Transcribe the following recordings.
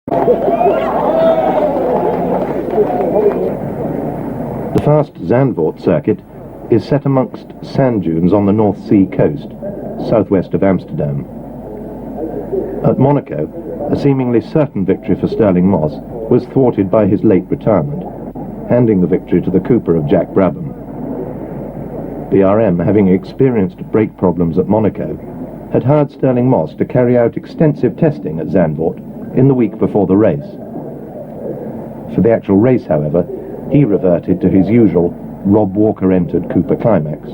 The fast Zandvoort circuit is set amongst sand dunes on the North Sea coast, southwest of Amsterdam. At Monaco, a seemingly certain victory for Stirling Moss was thwarted by his late retirement, handing the victory to the Cooper of Jack Brabham. BRM, having experienced brake problems at Monaco, had hired Stirling Moss to carry out extensive testing at Zandvoort in the week before the race. For the actual race, however, he reverted to his usual Rob Walker-entered Cooper climax.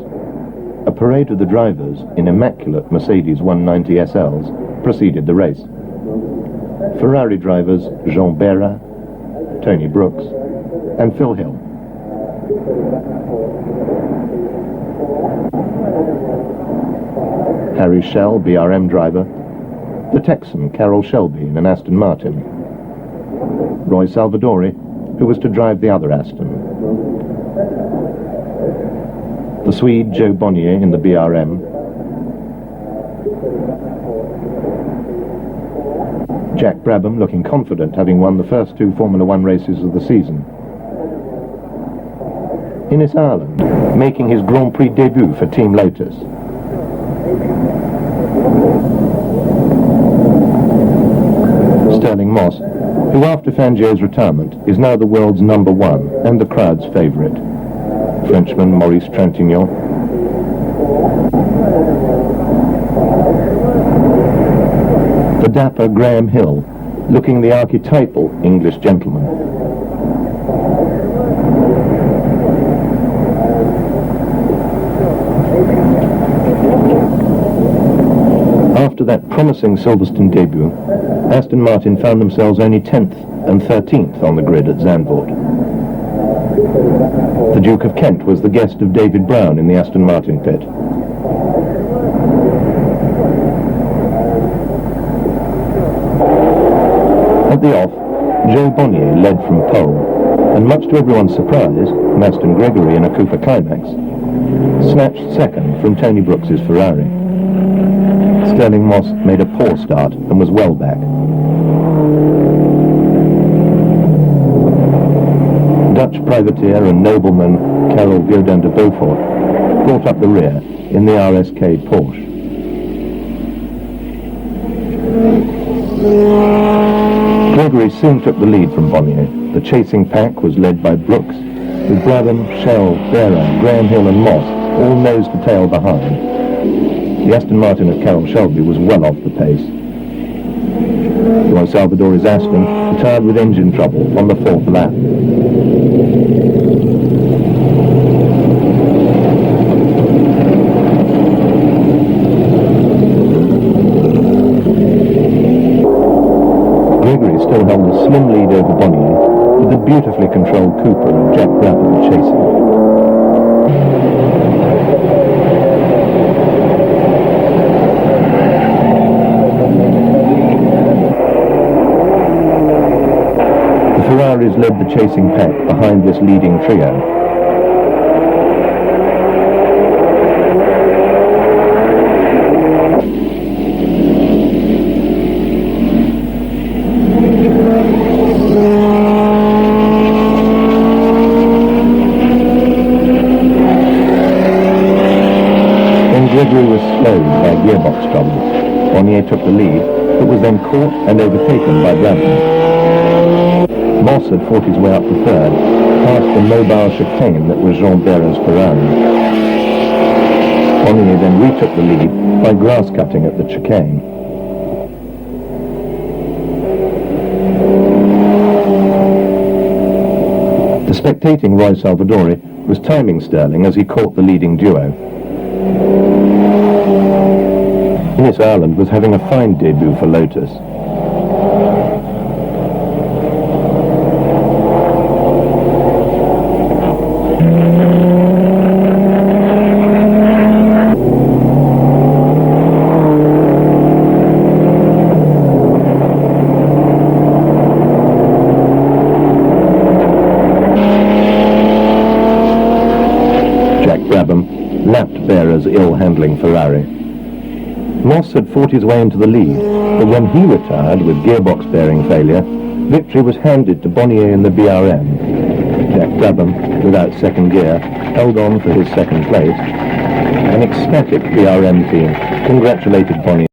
A parade of the drivers in immaculate Mercedes 190 SLs preceded the race. Ferrari drivers Jean Béra, Tony Brooks and Phil Hill. Harry Schell, BRM driver, the Texan Carroll Shelby in an Aston Martin, Roy Salvadori, who was to drive the other Aston, the Swede Joe Bonnier in the BRM, Jack Brabham looking confident, having won the first two Formula One races of the season. Innes Ireland, making his Grand Prix debut for Team Lotus. Stirling Moss, who after Fangio's retirement is now the world's #1 and the crowd's favourite. Frenchman Maurice Trintignant. The dapper Graham Hill, looking the archetypal English gentleman. After that promising Silverstone debut, Aston Martin found themselves only 10th and 13th on the grid at Zandvoort. The Duke of Kent was the guest of David Brown in the Aston Martin pit. At the off, Joe Bonnier led from pole, and much to everyone's surprise, Maston Gregory in a Cooper climax snatched second from Tony Brooks's Ferrari. Stirling Moss made a poor start and was well back. Dutch privateer and nobleman Karel Godin de Beaufort brought up the rear in the RSK Porsche. Gregory soon took the lead from Bonnier. The chasing pack was led by Brooks, with Brabham, Schell, Béra, Graham Hill and Moss all nose to tail behind. The Aston Martin of Carroll Shelby was well off the pace. Roy Salvadori's Aston retired with engine trouble on the 4th lap. Gregory still held a slim lead over Bonnier, with the beautifully controlled Cooper of Jack Brabham chasing. Ferraris led the chasing pack behind this leading trio. When Gregory was slowed by gearbox trouble, Bonnier took the lead, but was then caught and overtaken by Brabham. Moss had fought his way up the third, past the mobile chicane that was Jean Béra's Ferrari. Bonnier then retook the lead by grass cutting at the chicane. The spectating Roy Salvadori was timing Stirling as he caught the leading duo. Innes Ireland was having a fine debut for Lotus. Lapped Béra's ill-handling Ferrari. Moss had fought his way into the lead, but when he retired with gearbox bearing failure, Victory was handed to Bonnier in the BRM. Jack Brabham, without second gear, held on for his second place. An ecstatic BRM team congratulated Bonnier.